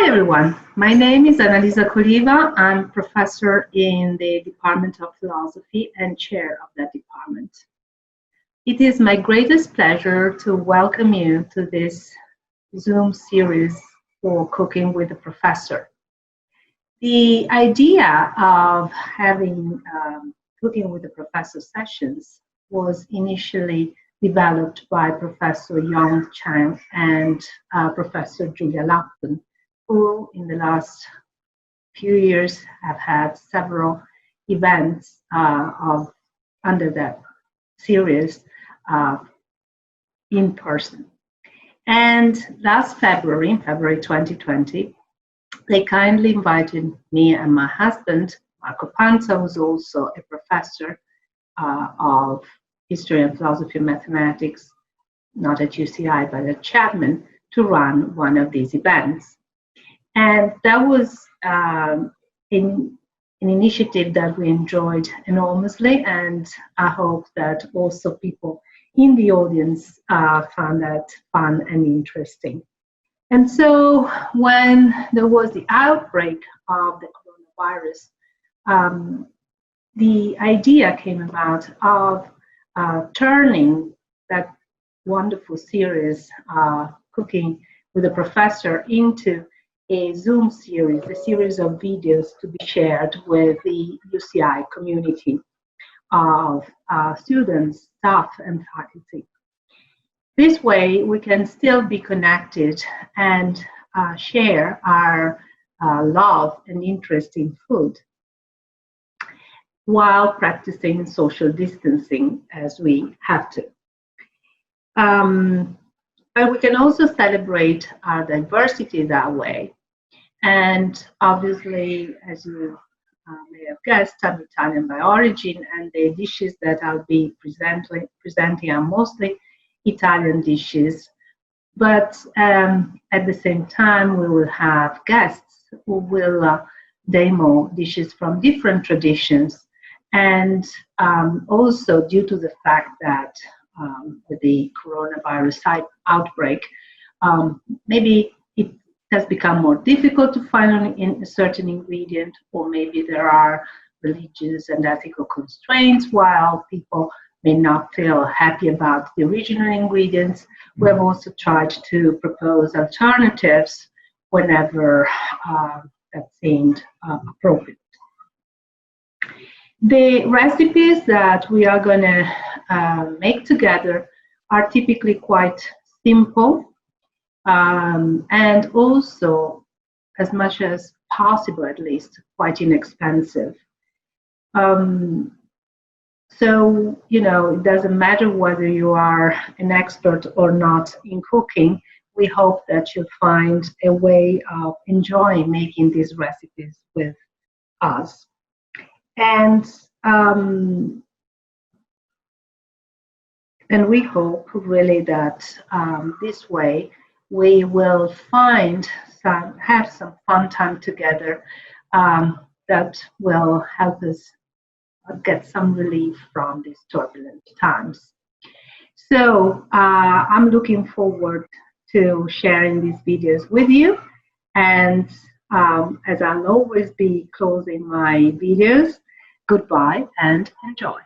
Hi everyone, my name is Annalisa Coliva. I'm professor in the Department of Philosophy and chair of that department. It is my greatest pleasure to welcome you to this Zoom series for Cooking with a Professor. The idea of having Cooking with a Professor sessions was initially developed by Professor Yang Chang and Professor Julia Lapton, who in the last few years have had several events under that series in person. And last February, February 2020, they kindly invited me and my husband, Marco Panza, who's also a professor of History and Philosophy and Mathematics, not at UCI, but at Chapman, to run one of these events. And that was an initiative that we enjoyed enormously, and I hope that also people in the audience found that fun and interesting. And so when there was the outbreak of the coronavirus, the idea came about of turning that wonderful series, Cooking with a Professor, into a Zoom series, a series of videos to be shared with the UCI community of students, staff, and faculty. This way, we can still be connected and share our love and interest in food while practicing social distancing as we have to. But we can also celebrate our diversity that way. And obviously, as you may have guessed, I'm Italian by origin, and the dishes that I'll be presenting are mostly Italian dishes. But at the same time, we will have guests who will demo dishes from different traditions. And also, due to the fact that with the coronavirus outbreak, maybe it has become more difficult to find a certain ingredient, or maybe there are religious and ethical constraints while people may not feel happy about the original ingredients. We have also tried to propose alternatives whenever that seemed appropriate. The recipes that we are going to make together are typically quite simple and also, as much as possible at least, quite inexpensive. So, you know, it doesn't matter whether you are an expert or not in cooking. We hope that you'll find a way of enjoying making these recipes with us. And we hope really that this way we will have some fun time together that will help us get some relief from these turbulent times. So I'm looking forward to sharing these videos with you. And as I'll always be closing my videos, goodbye and enjoy.